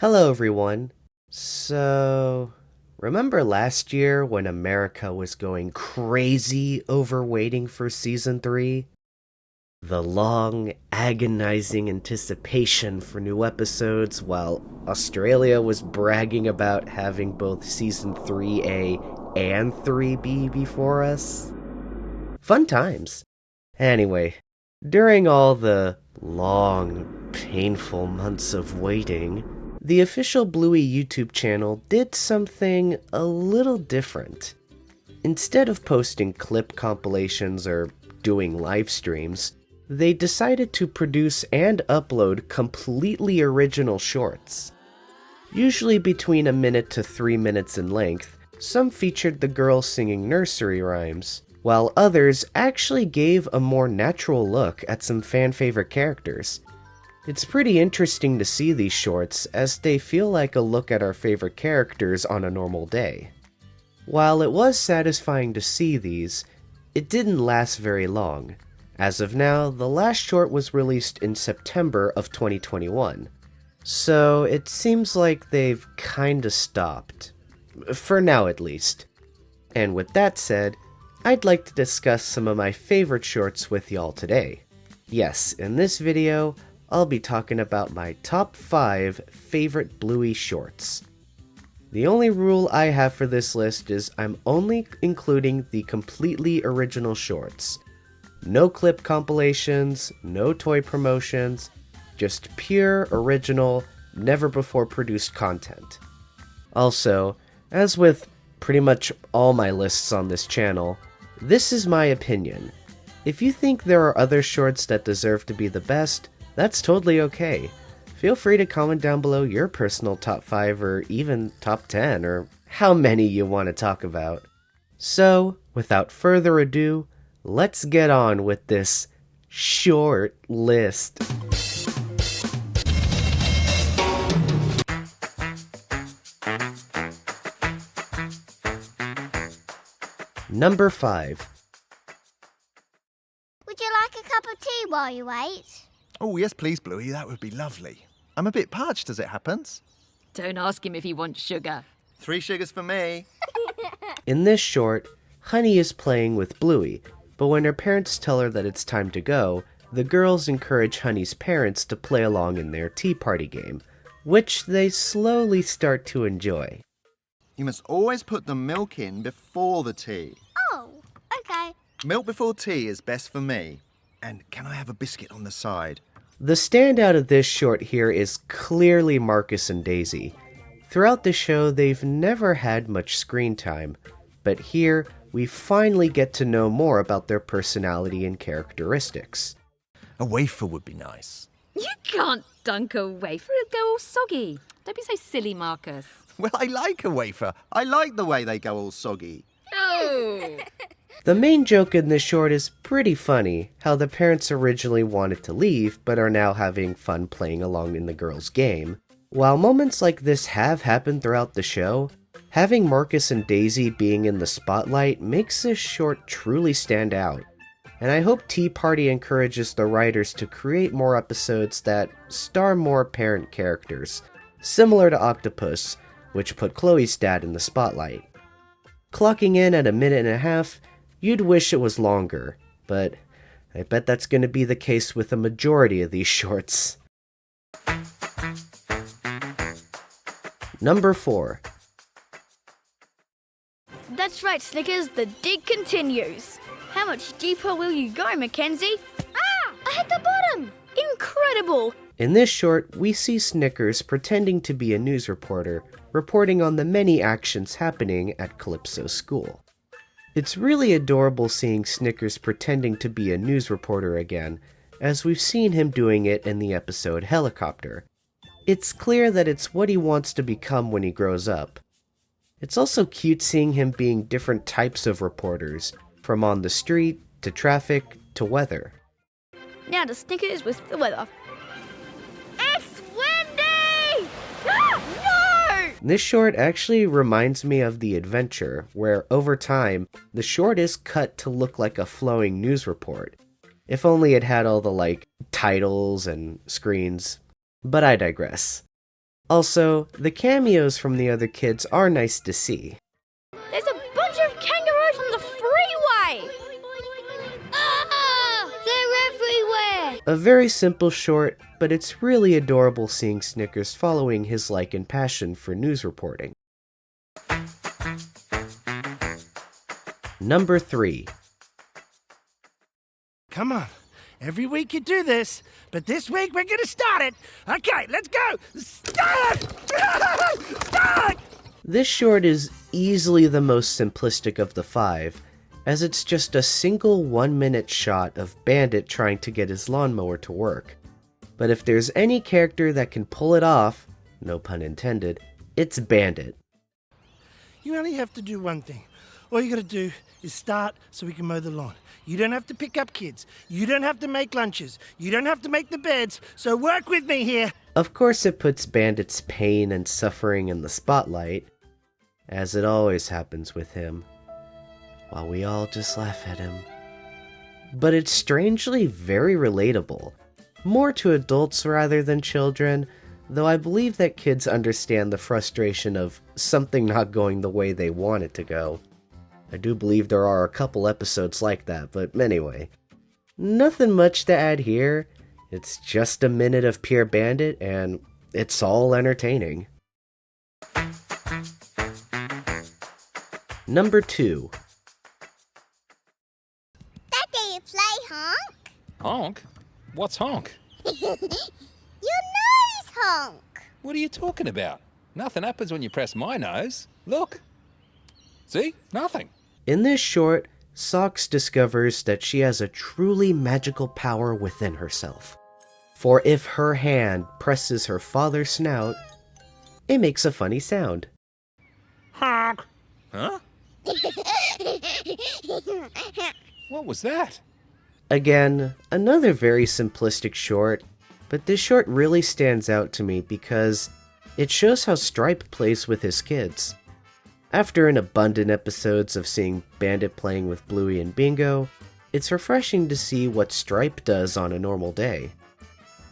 Hello, everyone. So, remember last year when America was going crazy over waiting for Season 3? The long, agonizing anticipation for new episodes while Australia was bragging about having both Season 3A and 3B before us? Fun times. Anyway, during all the long, painful months of waiting, the official Bluey YouTube channel did something a little different. Instead of posting clip compilations or doing live streams, they decided to produce and upload completely original shorts. Usually between a minute to 3 minutes in length, some featured the girls singing nursery rhymes, while others actually gave a more natural look at some fan-favorite characters. It's pretty interesting to see these shorts, as they feel like a look at our favorite characters on a normal day. While it was satisfying to see these, it didn't last very long. As of now, the last short was released in September of 2021, so it seems like they've kinda stopped. For now at least. And with that said, I'd like to discuss some of my favorite shorts with y'all today. Yes, in this video, I'll be talking about my top 5 favorite Bluey shorts. The only rule I have for this list is I'm only including the completely original shorts. No clip compilations, no toy promotions, just pure, original, never before produced content. Also, as with pretty much all my lists on this channel, this is my opinion. If you think there are other shorts that deserve to be the best, that's totally okay. Feel free to comment down below your personal top 5 or even top 10 or how many you want to talk about. So, without further ado, let's get on with this short list. Number 5. Would you like a cup of tea while you wait? Oh, yes, please, Bluey. That would be lovely. I'm a bit parched as it happens. Don't ask him if he wants sugar. 3 sugars for me. In this short, Honey is playing with Bluey, but when her parents tell her that it's time to go, the girls encourage Honey's parents to play along in their tea party game, which they slowly start to enjoy. You must always put the milk in before the tea. Oh, okay. Milk before tea is best for me. And can I have a biscuit on the side? The standout of this short here is clearly Marcus and Daisy. Throughout the show, they've never had much screen time, but here we finally get to know more about their personality and characteristics. A wafer would be nice. You can't dunk a wafer, it'll go all soggy. Don't be so silly, Marcus. Well, I like a wafer. I like the way they go all soggy. Oh! The main joke in this short is pretty funny, how the parents originally wanted to leave, but are now having fun playing along in the girls' game. While moments like this have happened throughout the show, having Marcus and Daisy being in the spotlight makes this short truly stand out. And I hope Tea Party encourages the writers to create more episodes that star more parent characters, similar to Octopus, which put Chloe's dad in the spotlight. Clocking in at a minute and a half, you'd wish it was longer, but I bet that's going to be the case with a majority of these shorts. Number 4. That's right, Snickers, the dig continues. How much deeper will you go, Mackenzie? Ah! I hit the bottom! Incredible! In this short, we see Snickers pretending to be a news reporter, reporting on the many actions happening at Calypso's school. It's really adorable seeing Snickers pretending to be a news reporter again, as we've seen him doing it in the episode Helicopter. It's clear that it's what he wants to become when he grows up. It's also cute seeing him being different types of reporters, from on the street, to traffic, to weather. Now to Snickers with the weather. It's windy! No! This short actually reminds me of The Adventure, where over time, the short is cut to look like a flowing news report. If only it had all the titles and screens. But I digress. Also, the cameos from the other kids are nice to see. There's a bunch of kangaroos on the freeway! Ah! They're everywhere! A very simple short, but it's really adorable seeing Snickers following his like and passion for news reporting. Number 3. Come on. Every week you do this, but this week we're gonna start it. Okay, let's go. Start! Start! This short is easily the most simplistic of the 5, as it's just a single 1-minute shot of Bandit trying to get his lawnmower to work. But if there's any character that can pull it off, no pun intended, it's Bandit. You only have to do one thing. All you gotta do is start so we can mow the lawn. You don't have to pick up kids. You don't have to make lunches. You don't have to make the beds. So work with me here. Of course it puts Bandit's pain and suffering in the spotlight, as it always happens with him, while we all just laugh at him. But it's strangely very relatable, more to adults rather than children, though I believe that kids understand the frustration of something not going the way they want it to go. I do believe there are a couple episodes like that, but anyway. Nothing much to add here. It's just a minute of pure Bandit, and it's all entertaining. Number 2. Daddy, you play honk? Honk? What's honk? Your nose honk. What are you talking about? Nothing happens when you press my nose. Look. See? Nothing. In this short, Socks discovers that she has a truly magical power within herself. For if her hand presses her father's snout, it makes a funny sound. Honk. Huh? What was that? Again, another very simplistic short, but this short really stands out to me because it shows how Stripe plays with his kids. After an abundant episodes of seeing Bandit playing with Bluey and Bingo, it's refreshing to see what Stripe does on a normal day.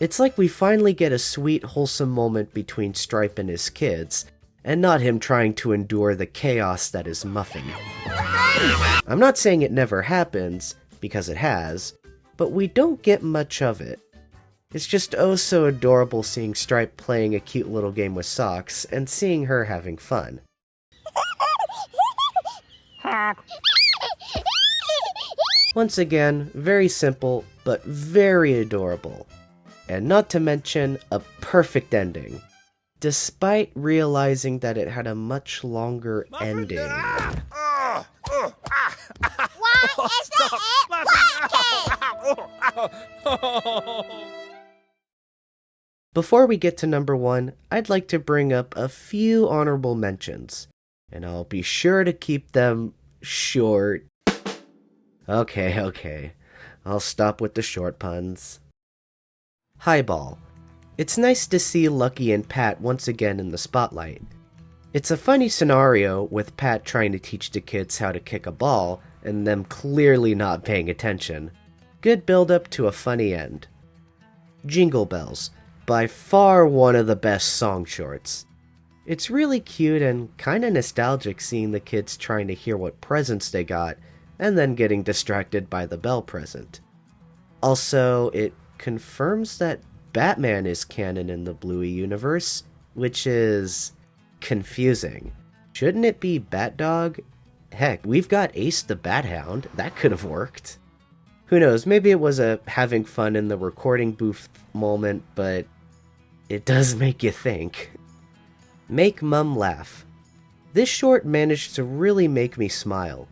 It's like we finally get a sweet, wholesome moment between Stripe and his kids, and not him trying to endure the chaos that is Muffin. I'm not saying it never happens, because it has, but we don't get much of it. It's just oh so adorable seeing Stripe playing a cute little game with Socks, and seeing her having fun. Once again, very simple, but very adorable. And not to mention, a perfect ending. Despite realizing that it had a much longer ending. Why is that it working? Before we get to number 1, I'd like to bring up a few honorable mentions. And I'll be sure to keep them short. Okay. I'll stop with the short puns. Highball. It's nice to see Lucky and Pat once again in the spotlight. It's a funny scenario with Pat trying to teach the kids how to kick a ball and them clearly not paying attention. Good build up to a funny end. Jingle Bells. By far one of the best song shorts. It's really cute and kinda nostalgic seeing the kids trying to hear what presents they got, and then getting distracted by the bell present. Also, it confirms that Batman is canon in the Bluey universe, which is confusing. Shouldn't it be Bat-Dog? Heck, we've got Ace the Bat-Hound. That could have worked. Who knows, maybe it was a having fun in the recording booth moment, but it does make you think. Make Mum Laugh. This short managed to really make me smile.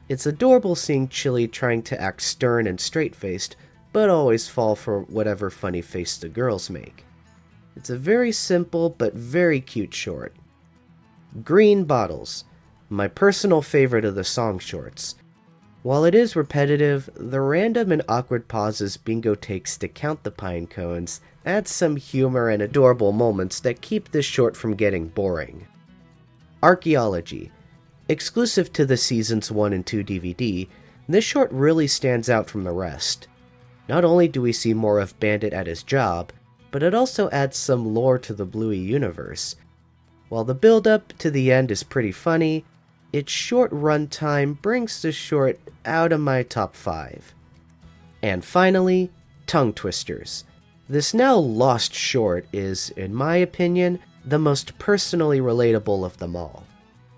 It's adorable seeing Chili trying to act stern and straight-faced, but always fall for whatever funny face the girls make. It's a very simple but very cute short. Green Bottles. My personal favorite of the song shorts. While it is repetitive, the random and awkward pauses Bingo takes to count the pine cones adds some humor and adorable moments that keep this short from getting boring. Archaeology. Exclusive to the Seasons 1 and 2 DVD, this short really stands out from the rest. Not only do we see more of Bandit at his job, but it also adds some lore to the Bluey universe. While the build-up to the end is pretty funny, its short runtime brings the short out of my top 5. And finally, Tongue Twisters. This now lost short is, in my opinion, the most personally relatable of them all.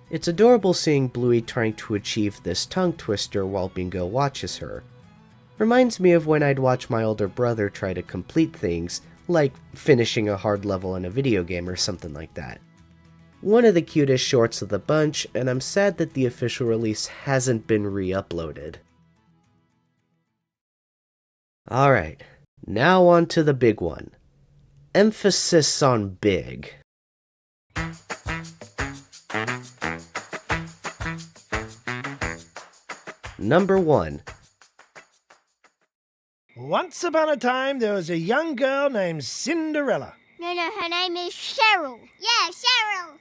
It's adorable seeing Bluey trying to achieve this tongue twister while Bingo watches her. Reminds me of when I'd watch my older brother try to complete things, like finishing a hard level in a video game or something like that. One of the cutest shorts of the bunch, and I'm sad that the official release hasn't been re-uploaded. Alright, now on to the big one. Emphasis on big. Number 1. Once upon a time, there was a young girl named Cinderella. No, her name is Cheryl. Yeah, Cheryl.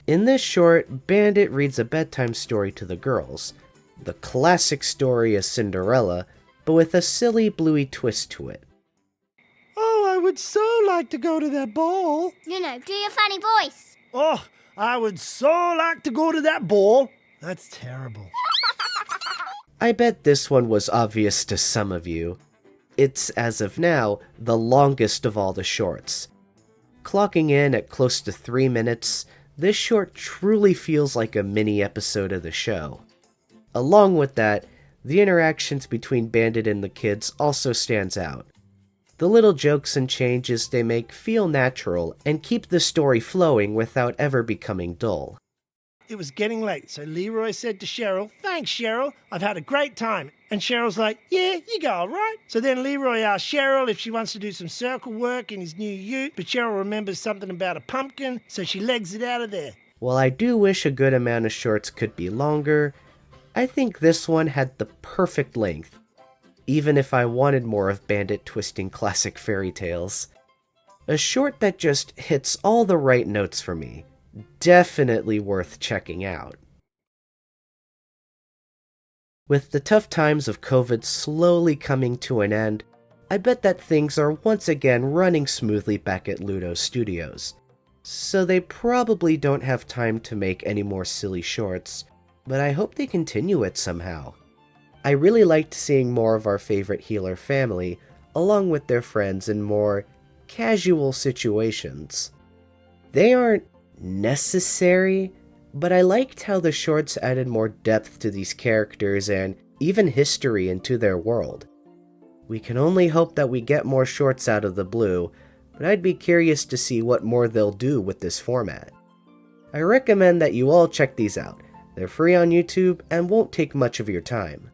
In this short, Bandit reads a bedtime story to the girls. The classic story of Cinderella, but with a silly Bluey twist to it. Oh, I would so like to go to that ball. Do your funny voice. Oh, I would so like to go to that ball. That's terrible. I bet this one was obvious to some of you. It's, as of now, the longest of all the shorts. Clocking in at close to 3 minutes, this short truly feels like a mini episode of the show. Along with that, the interactions between Bandit and the kids also stands out. The little jokes and changes they make feel natural and keep the story flowing without ever becoming dull. It was getting late, so Leroy said to Cheryl, "Thanks, Cheryl. I've had a great time." And Cheryl's like, "Yeah, you go all right." So then Leroy asks Cheryl if she wants to do some circle work in his new ute, but Cheryl remembers something about a pumpkin, so she legs it out of there. While I do wish a good amount of shorts could be longer, I think this one had the perfect length, even if I wanted more of Bandit twisting classic fairy tales. A short that just hits all the right notes for me. Definitely worth checking out. With the tough times of COVID slowly coming to an end, I bet that things are once again running smoothly back at Ludo Studios. So they probably don't have time to make any more silly shorts, but I hope they continue it somehow. I really liked seeing more of our favorite healer family, along with their friends in more casual situations. They aren't necessary, but I liked how the shorts added more depth to these characters and even history into their world. We can only hope that we get more shorts out of the Blue, but I'd be curious to see what more they'll do with this format. I recommend that you all check these out. They're free on YouTube and won't take much of your time.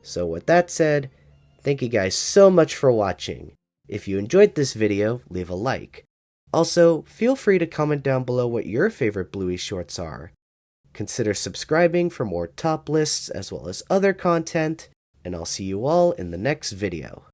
So with that said, thank you guys so much for watching. If you enjoyed this video, leave a like. Also, feel free to comment down below what your favorite Bluey shorts are. Consider subscribing for more top lists as well as other content, and I'll see you all in the next video.